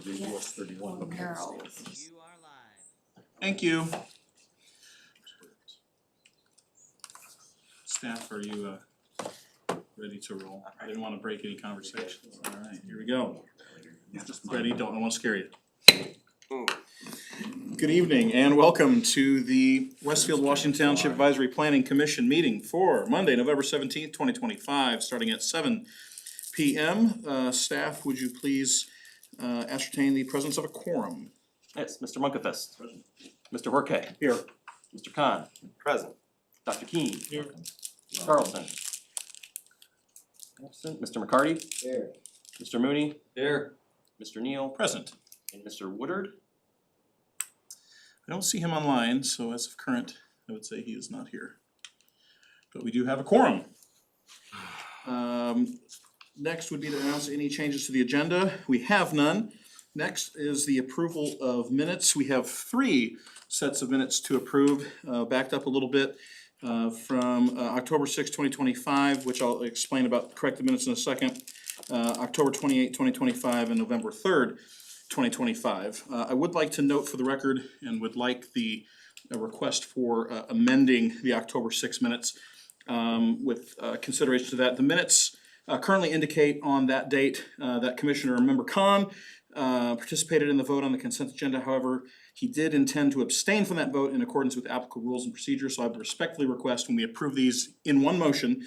read US 31. No. You are live. Thank you. Staff, are you ready to roll? I didn't want to break any conversations. All right, here we go. Ready, don't want to scare you. Good evening and welcome to the Westfield, Washington Township Advisory Planning Commission meeting for Monday, November 17th, 2025, starting at 7 p.m. Staff, would you please ascertain the presence of a quorum? Yes, Mr. Munkefest. Mr. Horkay. Here. Mr. Khan. Present. Dr. Keen. Here. Mr. Carlson. Absent. Mr. McCarty. Here. Mr. Mooney. Here. Mr. Neal. Present. And Mr. Woodard. I don't see him online, so as of current, I would say he is not here. But we do have a quorum. Next would be to announce any changes to the agenda. We have none. Next is the approval of minutes. We have 3 sets of minutes to approve, backed up a little bit from October 6, 2025, which I'll explain about corrected minutes in a second, October 28, 2025, and November 3rd, 2025. I would like to note for the record and would like the request for amending the October 6 minutes with consideration to that. The minutes currently indicate on that date that Commissioner Member Khan participated in the vote on the consent agenda. However, he did intend to abstain from that vote in accordance with applicable rules and procedures. So I would respectfully request when we approve these in one motion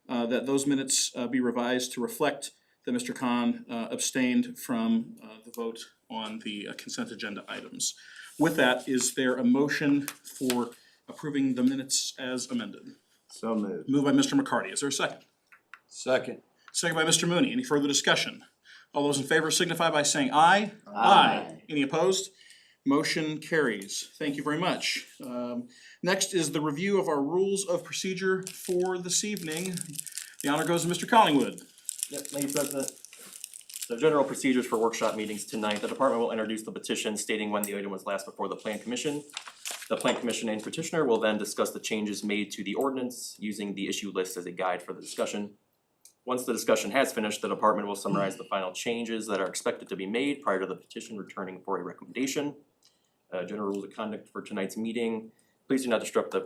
that those minutes be revised to reflect that Mr. Khan abstained from the vote on the consent agenda items. With that, is there a motion for approving the minutes as amended? So moved. Moved by Mr. McCarty. Is there a second? Second. Second by Mr. Mooney. Any further discussion? All those in favor signify by saying aye. Aye. Any opposed? Motion carries. Thank you very much. Next is the review of our rules of procedure for this evening. The honor goes to Mr. Collingwood. Yep, thank you, President. So general procedures for workshop meetings tonight. The department will introduce the petition stating when the item was last before the Plan Commission. The Plan Commission and petitioner will then discuss the changes made to the ordinance using the issue list as a guide for the discussion. Once the discussion has finished, the department will summarize the final changes that are expected to be made prior to the petition returning for a recommendation. General rules of conduct for tonight's meeting. Please do not disrupt the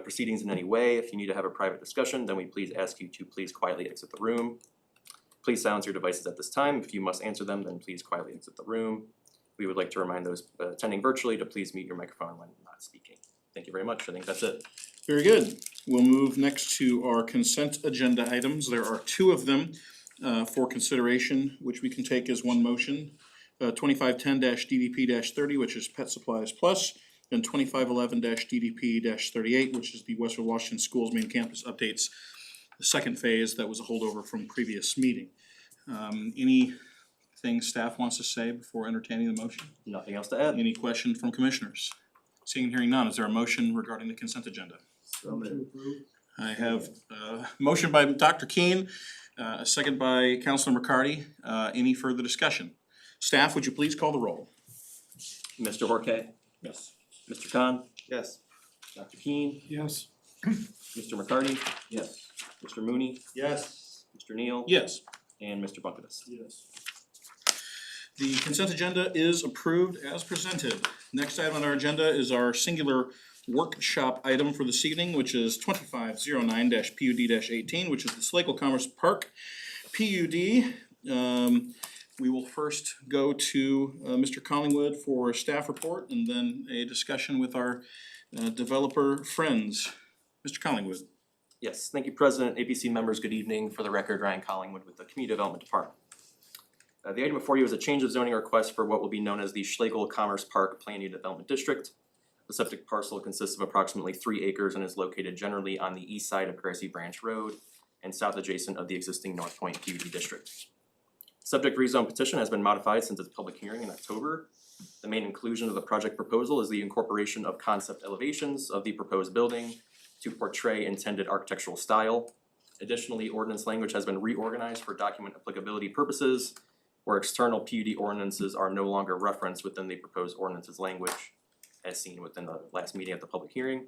proceedings in any way. If you need to have a private discussion, then we please ask you to please quietly exit the room. Please silence your devices at this time. If you must answer them, then please quietly exit the room. We would like to remind those attending virtually to please mute your microphone when not speaking. Thank you very much. I think that's it. Very good. We'll move next to our consent agenda items. There are 2 of them for consideration, which we can take as one motion. 2510-DDP-30, which is Pet Supplies Plus, and 2511-DDP-38, which is the Westfield Washington Schools Main Campus Updates, the second phase that was a holdover from previous meeting. Anything staff wants to say before entertaining the motion? Nothing else to add. Any questions from commissioners? Seeing and hearing none, is there a motion regarding the consent agenda? So moved. I have a motion by Dr. Keen, a second by Councilor McCarty. Any further discussion? Staff, would you please call the roll? Mr. Horkay. Yes. Mr. Khan. Yes. Dr. Keen. Yes. Mr. McCarty. Yes. Mr. Mooney. Yes. Mr. Neal. Yes. And Mr. Bunkevist. Yes. The consent agenda is approved as presented. Next item on our agenda is our singular workshop item for this evening, which is 2509-PUD-18, which is the Slakel Commerce Park PUD. We will first go to Mr. Collingwood for a staff report and then a discussion with our developer friends. Mr. Collingwood. Yes, thank you, President. APC members, good evening. For the record, Ryan Collingwood with the Community Development Department. The item before you is a change of zoning request for what will be known as the Schlegel Commerce Park Plan Unit Development District. The subject parcel consists of approximately 3 acres and is located generally on the east side of Grassy Branch Road and south adjacent of the existing North Point PUD district. Subject rezone petition has been modified since its public hearing in October. The main inclusion of the project proposal is the incorporation of concept elevations of the proposed building to portray intended architectural style. Additionally, ordinance language has been reorganized for document applicability purposes, where external PUD ordinances are no longer referenced within the proposed ordinance's language, as seen within the last meeting at the public hearing.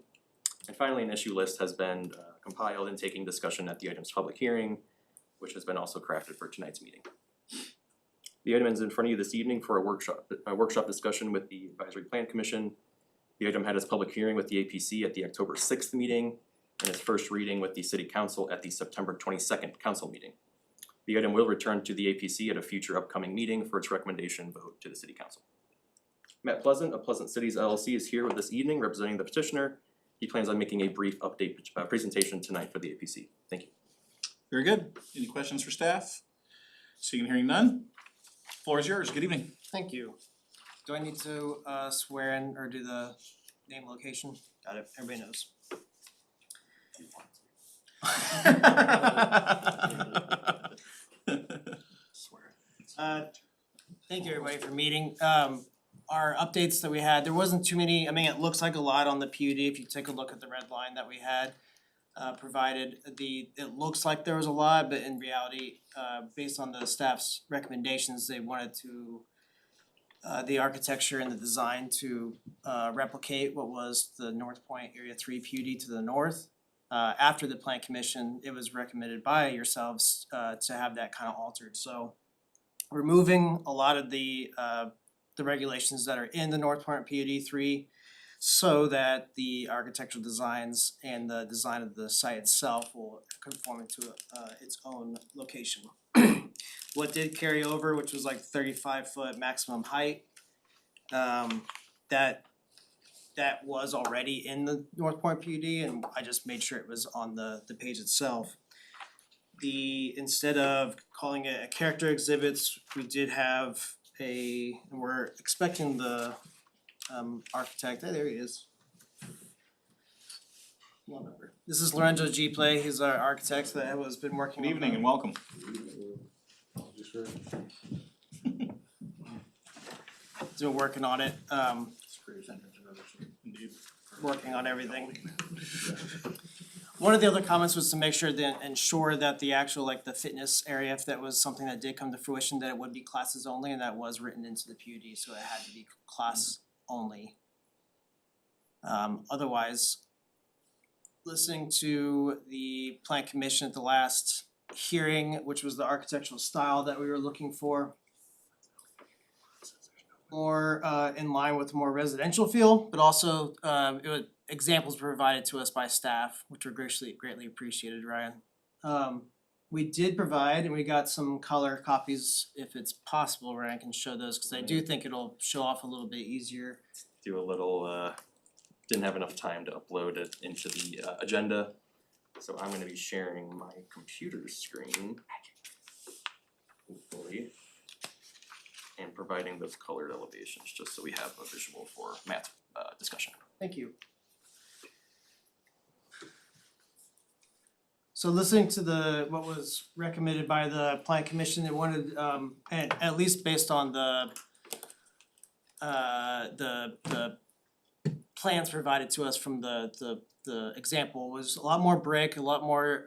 And finally, an issue list has been compiled and taking discussion at the item's public hearing, which has been also crafted for tonight's meeting. The item is in front of you this evening for a workshop discussion with the Advisory Plan Commission. The item had its public hearing with the APC at the October 6th meeting and its first reading with the City Council at the September 22nd council meeting. The item will return to the APC at a future upcoming meeting for its recommendation vote to the City Council. Matt Pleasant of Pleasant Cities LLC is here with this evening representing the petitioner. He plans on making a brief update presentation tonight for the APC. Thank you. Very good. Any questions for staff? Seeing and hearing none. Floor is yours. Good evening. Thank you. Do I need to swear in or do the name, location? Got it, everybody knows. Thank you everybody for meeting. Our updates that we had, there wasn't too many, I mean, it looks like a lot on the PUD if you take a look at the red line that we had provided. It looks like there was a lot, but in reality, based on the staff's recommendations, they wanted to the architecture and the design to replicate what was the North Point Area 3 PUD to the north. After the Plan Commission, it was recommended by yourselves to have that kind of altered. So removing a lot of the regulations that are in the North Point PUD 3 so that the architectural designs and the design of the site itself will conform into its own location. What did carry over, which was like 35-foot maximum height, that was already in the North Point PUD, and I just made sure it was on the page itself. Instead of calling it a character exhibits, we did have we're expecting the architect, there he is. This is Lorenzo G. Play, he's our architect that has been working. Good evening and welcome. He's been working on it, working on everything. One of the other comments was to make sure that ensure that the actual the fitness area, if that was something that did come to fruition, that it would be classes only, and that was written into the PUD, so it had to be class only. Otherwise, listening to the Plan Commission at the last hearing, which was the architectural style that we were looking for, more in line with more residential feel, but also examples provided to us by staff, which were greatly appreciated, Ryan. We did provide, and we got some color copies if it's possible, Ryan can show those, cause I do think it'll show off a little bit easier. Do a little, didn't have enough time to upload it into the agenda. So I'm gonna be sharing my computer screen. Hopefully. And providing those colored elevations, just so we have a visual for Matt's discussion. Thank you. So listening to what was recommended by the Plan Commission, they wanted, and at least based on the plans provided to us from the example, was a lot more brick, a lot more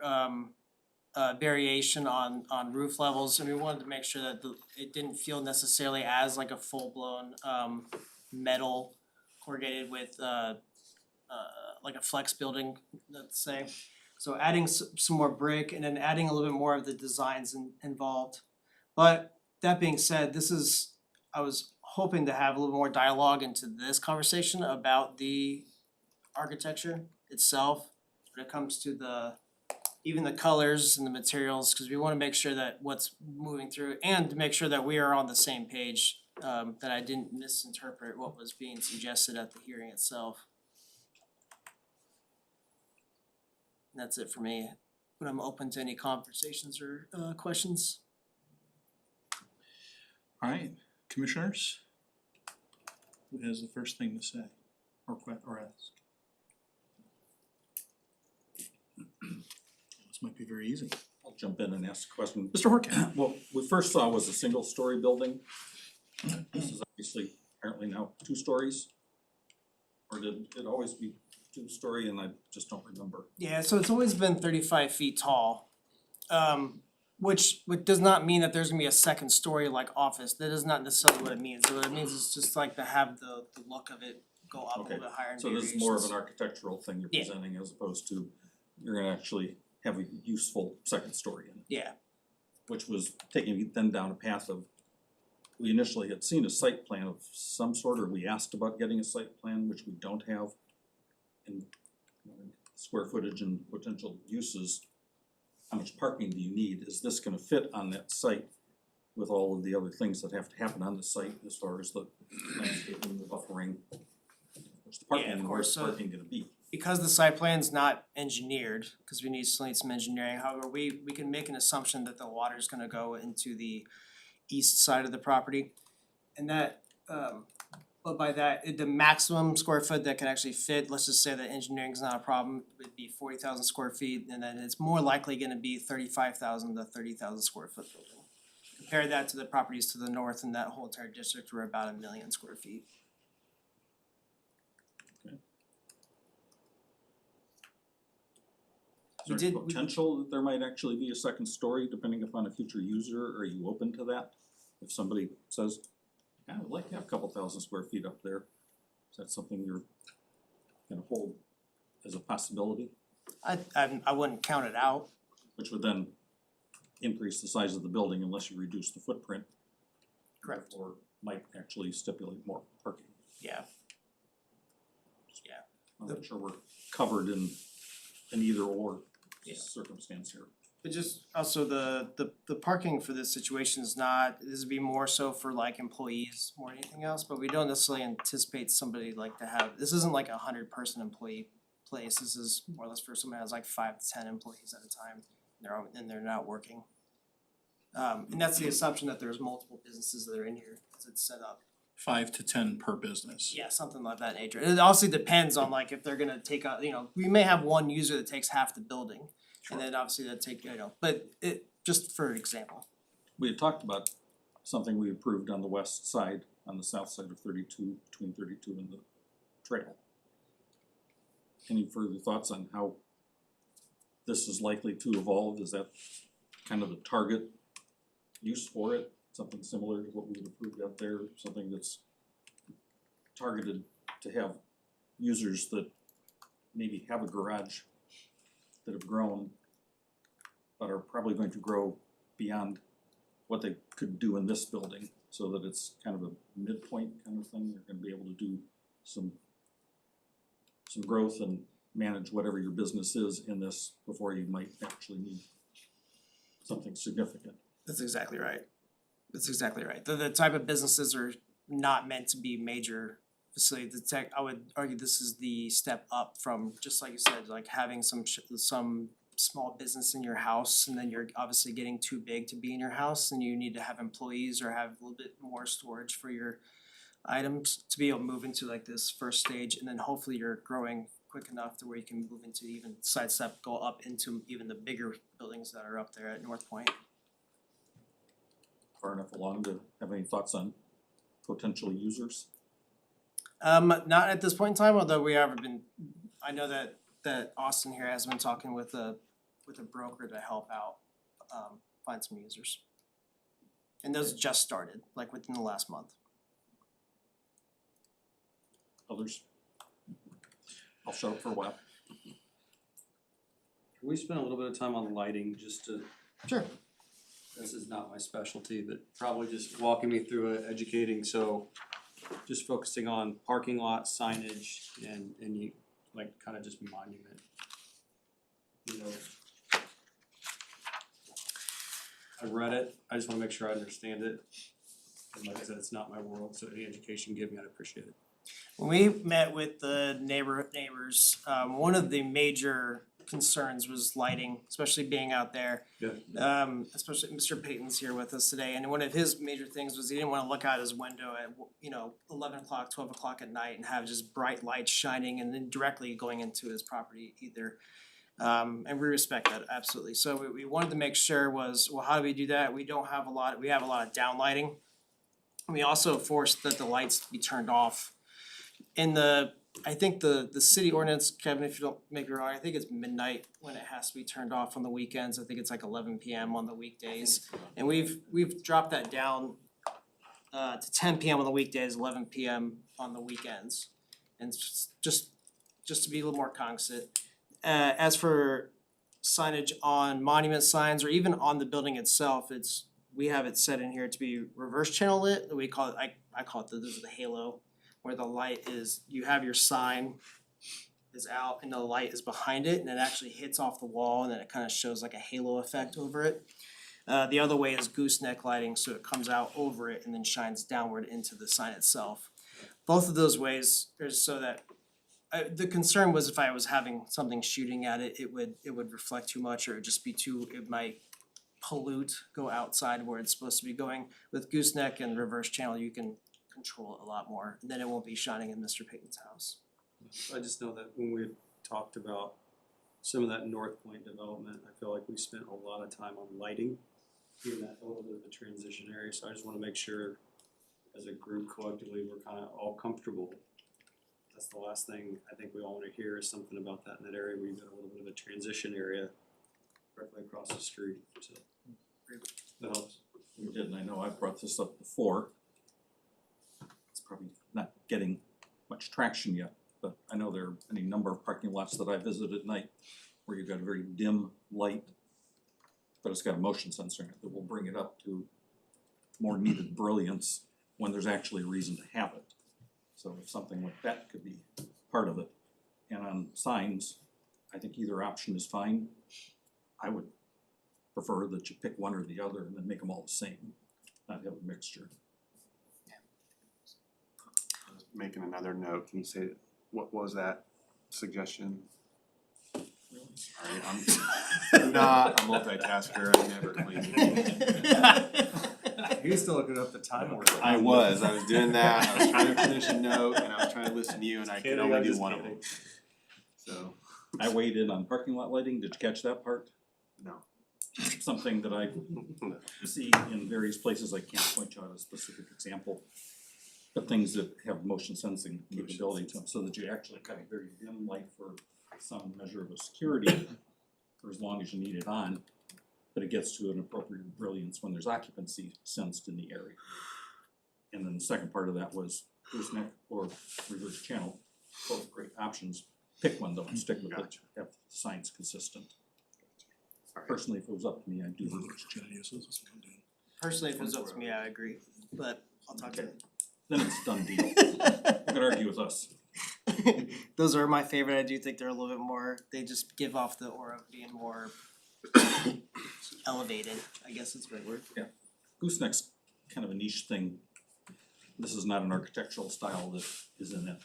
variation on roof levels, and we wanted to make sure that it didn't feel necessarily as like a full-blown metal corrugated with like a flex building, let's say. So adding some more brick and then adding a little bit more of the designs involved. But that being said, I was hoping to have a little more dialogue into this conversation about the architecture itself when it comes to even the colors and the materials, because we want to make sure that what's moving through and to make sure that we are on the same page, that I didn't misinterpret what was being suggested at the hearing itself. And that's it for me, but I'm open to any conversations or questions. Alright, commissioners? Who has the first thing to say or ask? This might be very easy. I'll jump in and ask a question. Mr. Horkin? What we first saw was a single-story building. This is obviously apparently now 2 stories. Or did it always be 2-story and I just don't remember? Yeah, so it's always been 35 feet tall, which does not mean that there's gonna be a second story like office. That is not necessarily what it means. What it means is just like to have the look of it go up a Okay, little bit higher in So this is more of variations. an architectural thing you're Yeah. presenting as opposed to you're gonna actually have a useful second story in it, Yeah, which was taking you then down a path of we initially had seen a site plan of some sort, or we asked about getting a site plan, which we don't have. And square footage and potential uses, how much parking do you need? Is this gonna fit on that site with all of the other things that have to happen on the site as far as the landscaping, the buffering? What's the parking, Yeah, of and where's course, the so- parking gonna be? Because the site plan's not engineered, cause we still need some engineering, however, we can make an assumption that the water's gonna go into the east side of the property. And that, but by that, the maximum square foot that can actually fit, let's just say that engineering's not a problem, would be 40,000 square feet, and then it's more likely gonna be 35,000 to 30,000 square foot building. Compare that to the properties to the north in that whole entire district, we're about 1,000,000 square feet. Is there any potential that there might actually be a second story depending upon a future user? Are you open to that? If somebody says, yeah, I'd like to have a couple thousand square feet up there, is that something you're gonna hold as a possibility? I wouldn't count it out. Which would then increase the size of the building unless you reduce the footprint. Correct. Or might actually stipulate more parking. Yeah. I'm not sure we're covered in either or Yeah. circumstance here. But just also the parking for this situation is not, this would be more so for like employees more than anything else, but we don't necessarily anticipate somebody like to have, this isn't like a 100-person employee place, this is more or less for someone who has like 5 to 10 employees at a time, and they're not working. And that's the assumption that there's multiple businesses that are in here, as it's set up. 5 to 10 per business. Yeah, something like that nature. It also depends on like if they're gonna take out, we may have one user that takes half the building. And then obviously that take, but it, just for example. We had talked about something we approved on the west side, on the south side of 32, between 32 and the trail. Any further thoughts on how this is likely to evolve? Is that kind of the target use for it? Something similar to what we approved out there, something that's targeted to have users that maybe have a garage that have grown, but are probably going to grow beyond what they could do in this building, so that it's kind of a midpoint kind of thing. You're gonna be able to do some growth and manage whatever your business is in this before you might actually need something significant. That's exactly right. That's exactly right. The type of businesses are not meant to be major facility. I would argue this is the step up from, just like you said, like having some small business in your house, and then you're obviously getting too big to be in your house, and you need to have employees or have a little bit more storage for your items to be able to move into like this first stage, and then hopefully you're growing quick enough to where you can move into even sidestep, go up into even the bigger buildings that are up there at North Point. Far enough along to have any thoughts on potential users? Not at this point in time, although we have been, I know that Austin here has been talking with a broker to help out, find some users. And those just started, like within the last month. Others? I'll shut up for a while. Can we spend a little bit of time on lighting, just to, Sure. this is not my specialty, but probably just walking me through it, educating, so just focusing on parking lot signage and you, like, kinda just monument. You know. I read it, I just wanna make sure I understand it. And like I said, it's not my world, so any education you give me, I'd appreciate it. When we met with the neighbors, one of the major concerns was lighting, especially being out there. Yeah. Especially Mr. Payton's here with us today, and one of his major things was he didn't wanna look out his window at, 11 o'clock, 12 o'clock at night and have just bright lights shining and then directly going into his property either. And we respect that, absolutely. So what we wanted to make sure was, well, how do we do that? We have a lot of down lighting. We also forced that the lights be turned off. I think the city ordinance, Kevin, if you don't make me wrong, I think it's midnight when it has to be turned off on the weekends. I think it's like 11 p.m. on the weekdays. And we've dropped that down to 10 p.m. on the weekdays, 11 p.m. on the weekends. And just to be a little more cognizant. As for signage on monument signs or even on the building itself, it's we have it set in here to be reverse channel lit, we call it, I call it this is the halo, where the light is, you have your sign is out and the light is behind it and it actually hits off the wall and then it kind of shows like a halo effect over it. The other way is gooseneck lighting, so it comes out over it and then shines downward into the sign itself. Both of those ways are so that the concern was if I was having something shooting at it, it would reflect too much or it would just be too, it might pollute, go outside where it's supposed to be going. With gooseneck and reverse channel, you can control it a lot more, and then it won't be shining in Mr. Payton's house. I just know that when we talked about some of that North Point development, I feel like we spent a lot of time on lighting in that a little bit of a transition area, so I just wanna make sure as a group collectively, we're kinda all comfortable. That's the last thing I think we all wanna hear is something about that in that area where you've got a little bit of a transition area directly across the street, so. That helps. We did, and I know I've brought this up before. It's probably not getting much traction yet, but I know there are any number of parking lots that I visit at night where you've got a very dim light, but it's got a motion sensor in it that will bring it up to more needed brilliance when there's actually a reason to have it. So if something like that could be part of it. And on signs, I think either option is fine. I would prefer that you pick one or the other and then make them all the same, not have a mixture. Making another note, can you say, what was that suggestion? Sorry, I'm not a multitasker, I never claimed. He's still looking up the time order. I was doing that, I was trying to finish a note and I was trying to listen to you and I could only do one of them. So, I weighed in on parking lot lighting, did you catch that part? no. Something that I see in various places, I can't point you out a specific example. But things that have motion sensing capability to them, so that you actually got a very dim light for some measure of a security for as long as you need it on. But it gets to an appropriate brilliance when there's occupancy sensed in the area. And then the second part of that was gooseneck or reverse channel, both great options. Pick one though and stick with it, Gotcha. have the signs consistent. Alright. Personally, if it was up to me, I'd do reverse channel. Personally, if it was up to me, I agree, but I'll talk to Then it's a done deal. You can argue with us. Those are my favorite. I do think they're a little bit more, they just give off the aura of being more elevated, I guess is the right word. Gooseneck's kind of a niche thing. This is not an architectural style that is in that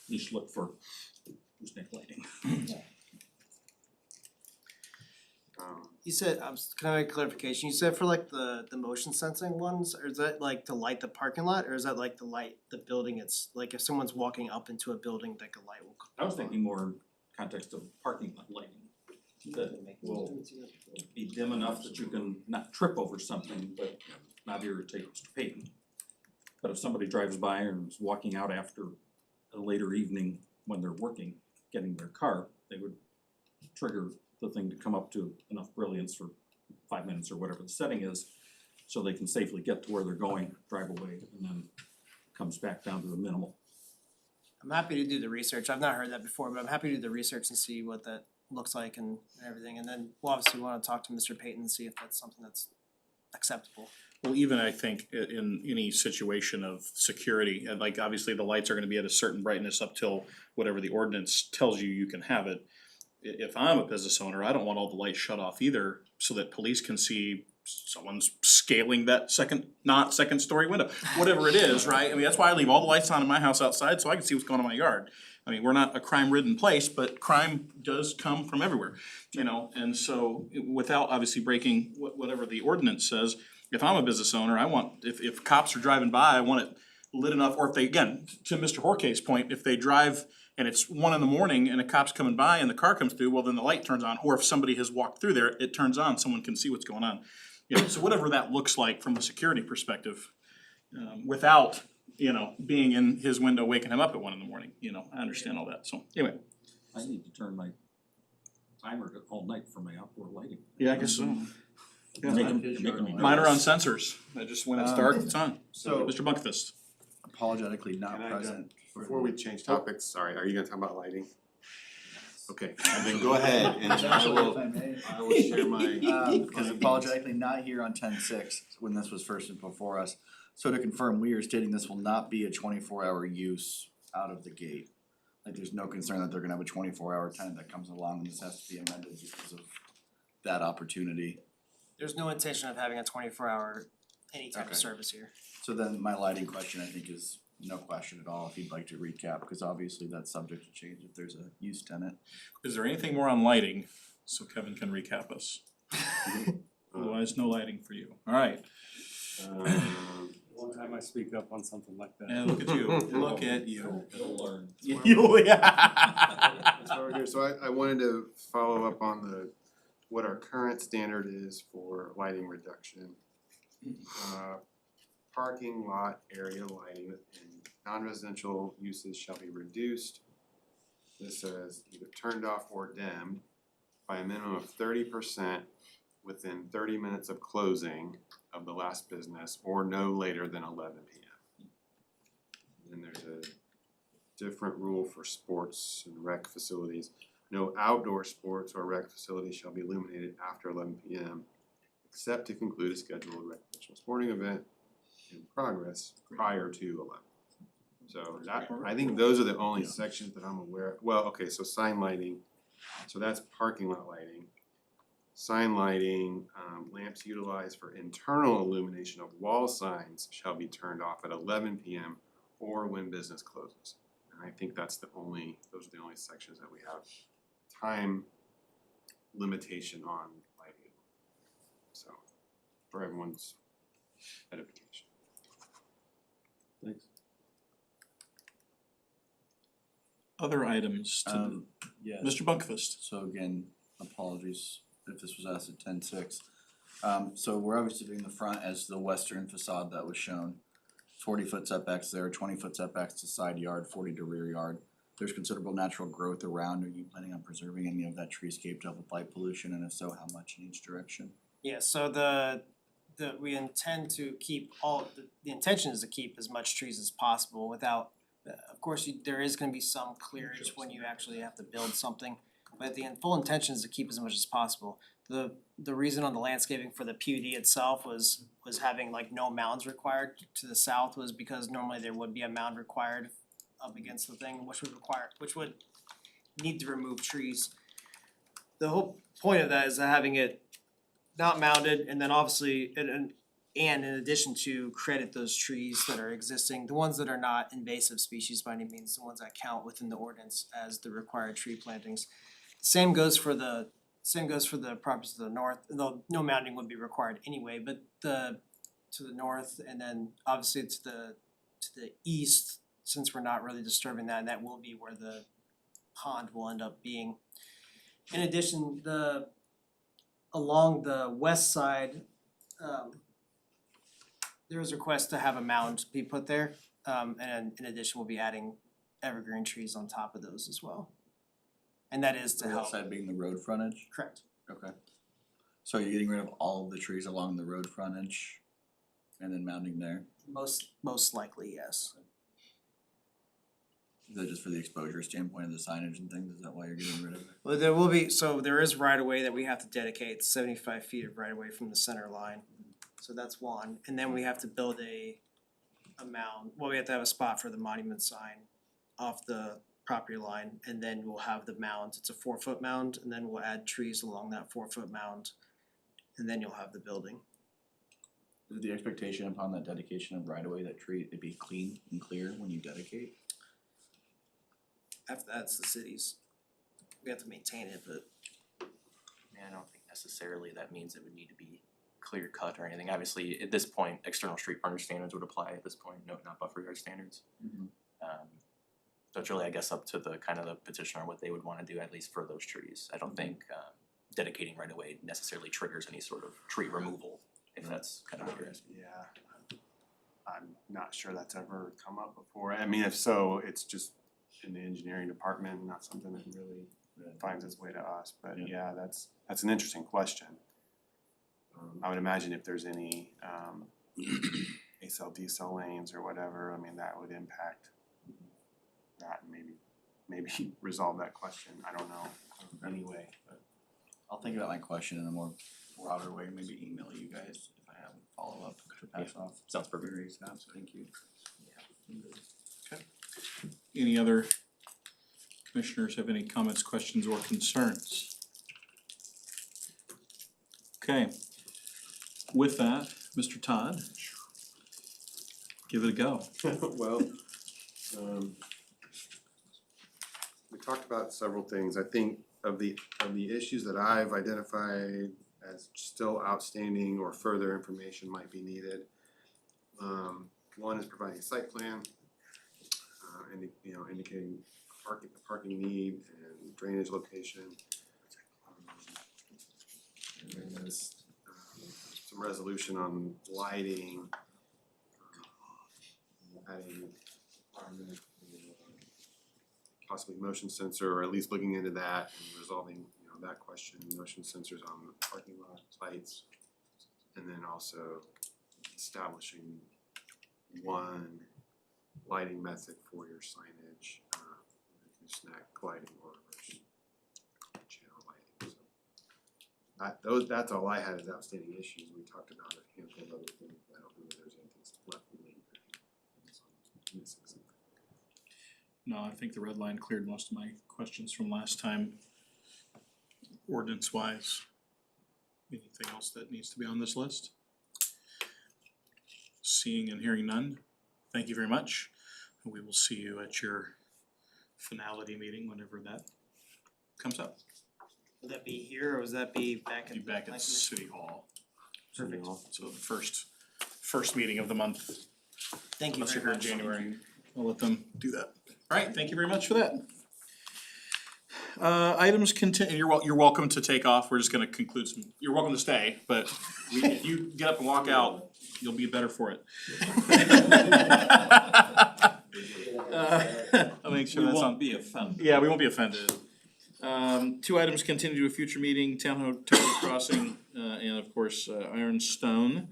niche look for gooseneck lighting. You said, can I make clarification? You said for like the motion sensing ones, or is that like to light the parking lot, or is that like to light the building? It's like if someone's walking up into a building, like a light will. I was thinking more in context of parking lot lighting. That will be dim enough that you can not trip over something, but not irritate Mr. Payton. But if somebody drives by and is walking out after a later evening when they're working, getting their car, they would trigger the thing to come up to enough brilliance for 5 minutes or whatever the setting is, so they can safely get to where they're going, drive away, and then comes back down to the minimal. I'm happy to do the research. I've not heard that before, but I'm happy to do the research and see what that looks like and everything. And then we'll obviously wanna talk to Mr. Payton and see if that's something that's acceptable. Well, even I think in any situation of security, and like obviously the lights are gonna be at a certain brightness up till whatever the ordinance tells you can have it. If I'm a business owner, I don't want all the lights shut off either, so that police can see someone's scaling that second story window, whatever it is, right? I mean, that's why I leave all the lights on in my house outside, so I can see what's going on in my yard. I mean, we're not a crime-ridden place, but crime does come from everywhere, you know, and so without obviously breaking whatever the ordinance says, if I'm a business owner, I want, if cops are driving by, I want it lit enough, or if they, again, to Mr. Horke's point, if they drive and it's 1 a.m. and a cop's coming by and the car comes through, well, then the light turns on, or if somebody has walked through there, it turns on, someone can see what's going on. You know, so whatever that looks like from a security perspective, without, you know, being in his window waking him up at 1 a.m, you know, I understand all that, so anyway. I need to turn my timer to all night for my outdoor lighting. Yeah, I guess so. Making me Mine are on nervous. sensors, just when it's dark, it's on. So- Mr. Bunkfist. apologetically not Can I present. before we change topics, sorry, are you gonna talk about lighting? Okay, and then go ahead and I will share my. Because apologetically not here on 10/6 when this was first and before us. So to confirm, we are stating this will not be a 24-hour use out of the gate. Like, there's no concern that they're gonna have a 24-hour tenant that comes along and this has to be amended because of that opportunity. There's no intention of having a 24-hour any type Okay. of service here. So then my lighting question, I think, is no question at all, if you'd like to recap, because obviously that's subject to change if there's a use tenant. Is there anything more on lighting, so Kevin can recap us? Otherwise, no lighting for you. Alright, One time I speak up on something like that. and look at you, look at you. You'll learn. That's why we're here. So I wanted to follow up on what our current standard is for lighting reduction. Parking lot area lighting in non-residential uses shall be reduced. This says either turned off or dimmed by a minimum of 30% within 30 minutes of closing of the last business or no later than 11 p.m. And there's a different rule for sports and rec facilities. No outdoor sports or rec facilities shall be illuminated after 11 p.m. except to conclude a scheduled recreational sporting event in progress prior to 11. So that, I think those are the only sections that I'm aware of. Well, okay, so sign lighting, so that's parking lot lighting. Sign lighting, lamps utilized for internal illumination of wall signs shall be turned off at 11 p.m. or when business closes. And I think those are the only sections that we have time limitation on lighting. So, for everyone's edification. Thanks. Other items to, Yes. Mr. Bunkfist. So again, apologies if this was asked at 10/6. So we're obviously doing the front as the western facade that was shown. 40-foot setbacks there, 20-foot setbacks to side yard, 40 to rear yard. There's considerable natural growth around. Are you planning on preserving any of that treescape to help with light pollution, and if so, how much in each direction? Yeah, so we intend to keep the intention is to keep as much trees as possible without, of course, there is gonna be some clearage when you actually have to build something. But the full intention is to keep as much as possible. The reason on the landscaping for the PUD itself was having like no mounds required to the south was because normally there would be a mound required up against the thing, which would need to remove trees. The whole point of that is having it not mounded and then obviously and in addition to credit those trees that are existing, the ones that are not invasive species by any means, the ones that count within the ordinance as the required tree plantings. Same goes for the properties to the north, though no mounding would be required anyway, but to the north and then obviously to the east, since we're not really disturbing that, and that will be where the pond will end up being. In addition, along the west side, there was a request to have a mound be put there. And in addition, we'll be adding evergreen trees on top of those as well. And that is to The help. west side being the road frontage? Correct. Okay. So you're getting rid of all of the trees along the road frontage and then mounding there? Most likely, yes. Is that just for the exposure standpoint of the signage and things? Is that why you're getting rid of it? Well, there is right of way that we have to dedicate, 75 feet of right of way from the center line. So that's one, and then we have to build a mound, well, we have to have a spot for the monument sign off the property line, and then we'll have the mound, it's a 4-foot mound, and then we'll add trees along that 4-foot mound. And then you'll have the building. Is the expectation upon that dedication of right of way that it be clean and clear when you dedicate? After that, it's the city's. We have to maintain it, but I don't think necessarily that means it would need to be clear cut or anything. Obviously, at this point, external street frontage standards would apply at this point, not buffer yard standards. So it's really, I guess, up to the kind of the petitioner what they would wanna do, at least for those trees. I don't think dedicating right away necessarily triggers any sort of tree removal, if that's kind of what you're asking. Yeah. I'm not sure that's ever come up before. I mean, if so, it's just in the engineering department, not something that really finds its way to us. But yeah, that's an interesting question. I would imagine if there's any ACL, decel lanes or whatever, I mean, that would impact that and maybe maybe resolve that question, I don't know, anyway, but. I'll think about my question in a more broader way, maybe email you guys if I have a follow-up to pass off. Sounds perfect. Very sounds, thank you. Any other commissioners have any comments, questions, or concerns? Okay, with that, Mr. Todd, give it a go. Well, we talked about several things. I think of the issues that I've identified as still outstanding or further information might be needed. One is providing a site plan, indicating parking need and drainage location. And there's some resolution on lighting, adding possibly motion sensor, or at least looking into that and resolving, that question, motion sensors on the parking lot lights. And then also establishing one lighting method for your signage, snack lighting or channel lighting, so. That's all I had as outstanding issues. We talked about a handful of other things, but I don't know if there's anything left lingering. Missing something. No, I think the red line cleared most of my questions from last time. Ordinance wise. Anything else that needs to be on this list? Seeing and hearing none, thank you very much. We will see you at your finality meeting whenever that comes up. Would that be here or would that be back Be in? back at City Hall. Perfect. So the first meeting of the month, Thank you unless you're very here in much. January. I'll let them do that. Alright, thank you very much for that. Items you're welcome to take off, we're just gonna conclude some, you're welcome to stay, but if you get up and walk out, you'll be better for it. I'll make sure We that's on. won't be offended. Yeah, we won't be offended. 2 items continue to a future meeting, Town Hotel Crossing, and of course, Ironstone.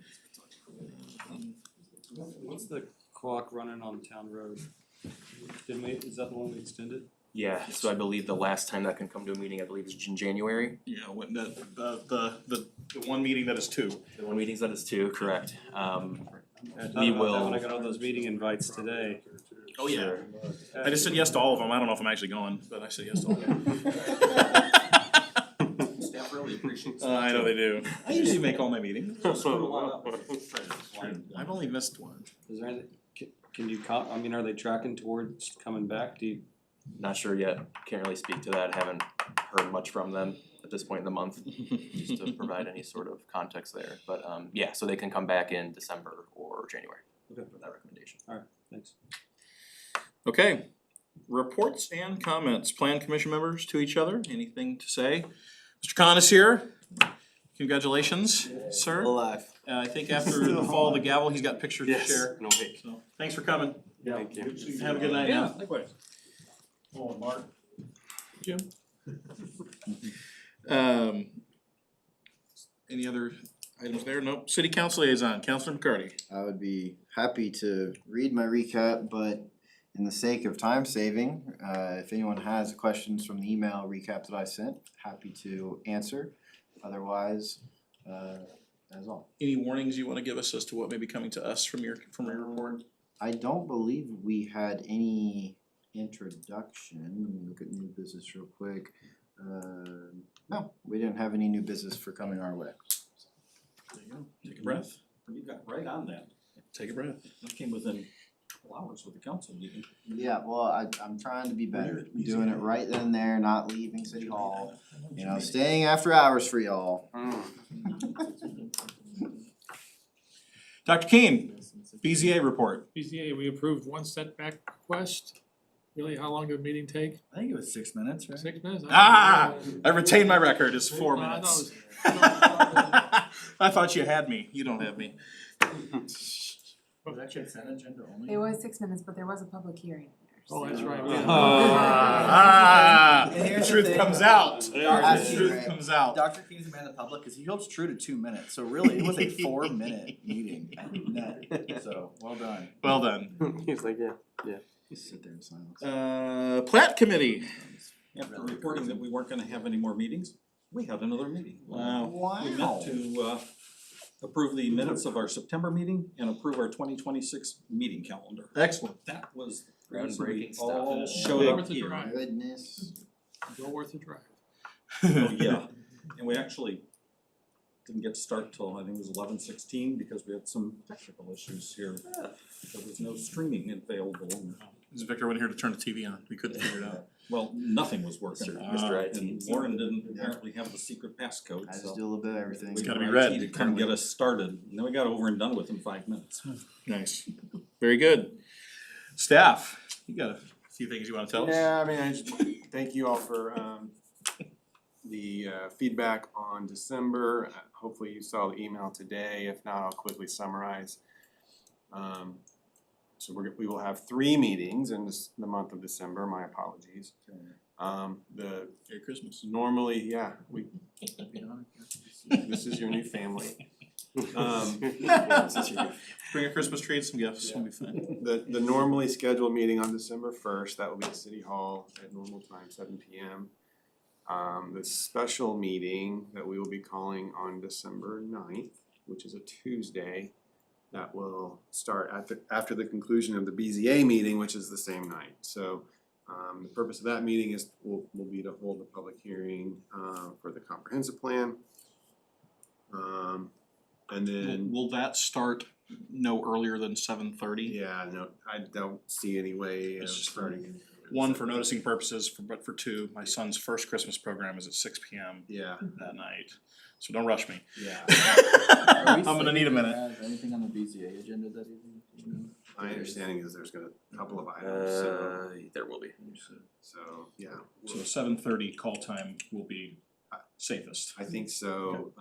What's the clock running on Town Road? Is that the one we extended? Yeah, so I believe the last time that can come to a meeting, I believe is in January. Yeah, when the one meeting that is 2. The one meetings that is 2, correct. I thought We about that will- when I got all those meeting invites today. Oh, yeah. I just said yes to all of them, I don't know if I'm actually going, but I said yes to all of them. Staff really appreciates it. I know they do. I usually make all my meetings. Screw one up. I've only missed one. Is there anything, can you are they tracking towards coming back? Do you, Not sure yet, can't really speak to that, haven't heard much from them at this point in the month, just to provide any sort of context there. But yeah, so they can come back in December or January with that recommendation. thanks. Okay, reports and comments, plan commission members to each other, anything to say? Mr. Khan is here, congratulations, sir. Alive. I think after the fall of the gavel, he's got pictures to share, No wait. so, thanks for coming. Thank you. Have a good night Yeah, now. likewise. Oh, Mark. Jim? Any other items there? Nope. City Council Liaison, Councilor McCarty. I would be happy to read my recap, but in the sake of time saving, if anyone has questions from the email recap that I sent, happy to answer. Otherwise, that's all. Any warnings you wanna give us as to what may be coming to us from your report? I don't believe we had any introduction. Let me look at new business real quick. No, we didn't have any new business for coming our way. There you go. Take a breath. You got right on that. Take a breath. We came within 12 hours with the council meeting. Yeah, well, I'm trying to be better, doing it right then and there, not leaving City Hall, staying after hours for y'all. Dr. Keen, BZA report. BZA, we approved one setback request. Really, how long did the meeting take? I think it was 6 minutes, right? 6 minutes? Ah, I retained my record, it's 4 I thought it minutes. was- I thought you had me, you don't have me. Was that consent agenda only? It was 6 minutes, but there was a public hearing there. Oh, that's right. Ah, And here's the truth thing. comes out. That's Truth right. comes out. Dr. King's a man of the public, cause he holds true to 2 minutes, so really, it was a 4-minute meeting. So, well done. Well done. He's like, yeah. Just sit there in silence. Plat committee. After reporting that we weren't gonna have any more meetings, we had another meeting. Wow. We met to approve the minutes of our September meeting and approve our 2026 meeting calendar. Excellent. That was Groundbreaking stuff. all Big. showed up Worth the here. drive. Goodness. Go worth the drive. Oh, yeah, and we actually didn't get to start till I think it was 11:16 because we had some technical issues here. There was no streaming available. Victor went here to turn the TV on, we couldn't figure it out. Well, nothing was working. Mr. IT. And Warren didn't apparently have the secret passcode, I so. just do a little bit of everything. It's gotta we be were red, IT to come get us started, and then we got over and done with in 5 minutes. Nice, very good. Staff, you got a few things you wanna tell us? Yeah, I mean, I just thank you all for the feedback on December. Hopefully you saw the email today. If not, I'll quickly summarize. So we will have 3 meetings in the month of December. My apologies. The Merry Christmas. normally, yeah, this is your new family. Bring a Christmas tree and some gifts, it'll be fun. The normally scheduled meeting on December 1st, that will be at City Hall at normal time, 7 p.m. The special meeting that we will be calling on December 9th, which is a Tuesday, that will start after the conclusion of the BZA meeting, which is the same night. So the purpose of that meeting will be to hold a public hearing for the comprehensive plan. And then Will that start no earlier than 7:30? yeah, no, I don't see any way of It's just starting. One, for noticing purposes, but for two, my son's first Christmas program is at 6 p.m. Yeah, that night, so don't rush me. yeah. I'm gonna need a minute. Anything on the BZA agenda that evening, you know? My understanding is there's a couple of items, so, There will be. yeah. So 7:30 call time will be safest. I think so,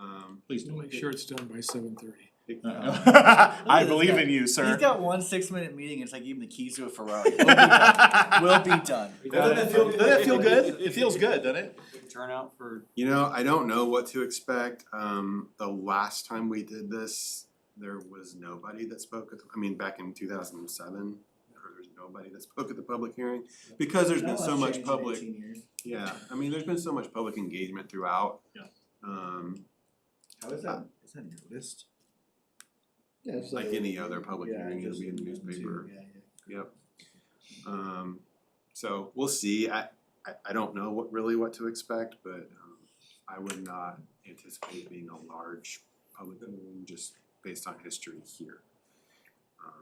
Please We'll make sure it's done by 7:30. I believe in you, sir. He's got 1 6-minute meeting, it's like giving the keys to a Ferrari. We'll be done. Doesn't that feel good? It feels good, doesn't it? Turnout for you know, I don't know what to expect. The last time we did this, there was nobody that spoke back in 2007, there was nobody that spoke at the public hearing. Because there's been so much public, yeah, I mean, there's been so much public engagement throughout. Yeah. How is that noticed? Yeah, it's Like any other public hearing, it'll be in the newspaper. Yep. So we'll see. I don't know what to expect, but I would not anticipate it being a large public hearing just based on history here.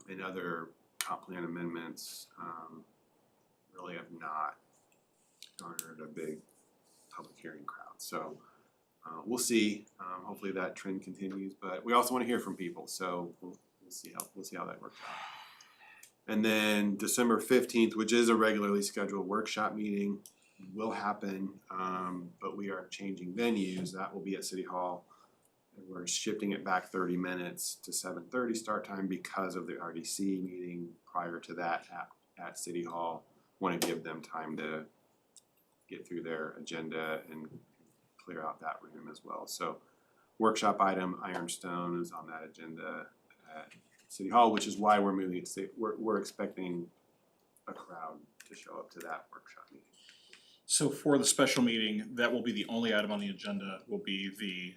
And other comp plan amendments really have not garnered a big public hearing crowd. So we'll see. Hopefully that trend continues, but we also want to hear from people. So we'll see how that works out. And then December 15th, which is a regularly scheduled workshop meeting, will happen, but we are changing venues. That will be at City Hall. And we're shifting it back 30 minutes to 7:30 start time because of the RDC meeting prior to that at City Hall. Want to give them time to get through their agenda and clear out that room as well. So workshop item Ironstone is on that agenda at City Hall, which is why we're moving it to we're expecting a crowd to show up to that workshop meeting. So for the special meeting, that will be the only item on the agenda, will be the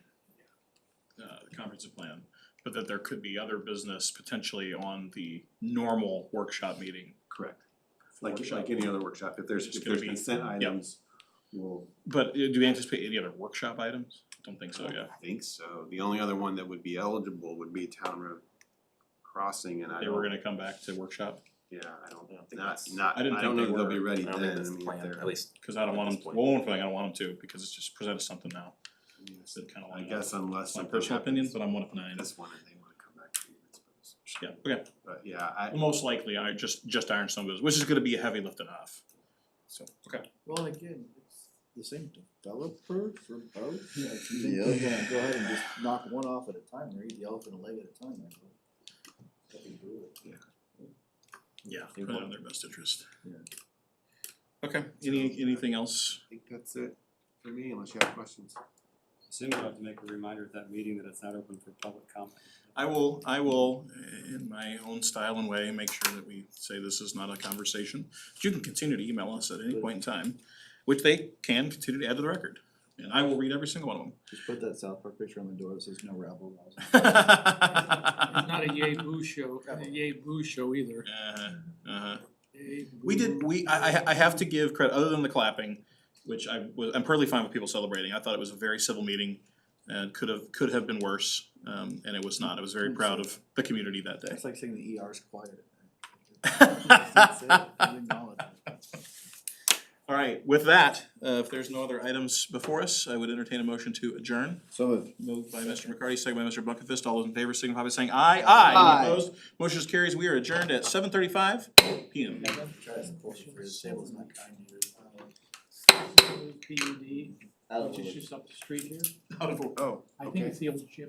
comprehensive plan. But that there could be other business potentially on the normal workshop meeting. Correct. Like Workshop. any other workshop, if there's It's gonna be- consent items, we'll, But do we anticipate any other workshop items? Don't think so, yeah. I think so. The only other one that would be eligible would be Town Road Crossing, and I They don't, were gonna come back to workshop, yeah, I don't think not, that's- not, I didn't I don't think know they if they'll be were. ready I don't then, think that's I the mean, plan, if they're. at least. cause I don't want At them, this point. well, one thing, I don't want them to, because it's just presented something now. That kinda I like, guess unless that's my something personal opinion, happens but I'm one of 9. this one and they wanna come back to you, I suppose. Yeah, okay. But yeah, I, Well, most likely, I just Ironstone goes, which is gonna be a heavy lift enough. So, okay. Well, again, it's the same developer for both. Yeah, if you think they're gonna go ahead and just knock one off at a time, or eat the elephant a leg at a time, I go. Let them do it. Yeah, put it in their best interest. Yeah. Okay, anything else? think that's it for me, unless you have questions. Assume you have to make a reminder at that meeting that it's not open for public comment. I will, in my own style and way, make sure that we say this is not a conversation. But you can continue to email us at any point in time, which they can continue to add to the record. And I will read every single one of Just put that South Park picture on the door that says no rabble rousing. It's them. not a yay boo show, either. Uh-huh. Yay, We boo. did, I have to give credit, other than the clapping, which I'm perfectly fine with people celebrating. I thought it was a very civil meeting and could have been worse, and it was not. I was very proud of the community that day. It's like saying the ER's quiet. That's it, you acknowledge it. All right, with that, if there's no other items before us, I would entertain a motion to adjourn. So moved. Moved by Mr. McCarty, second by Mr. Buckingham. All those in favor signify by saying aye. Aye. Any opposed? Motion carries. We are adjourned at 7:35 PM. Try to support you for his table's not kind to you. PUD, Out of which is order. just up the street here. Out of order. Oh, I think it's the old gym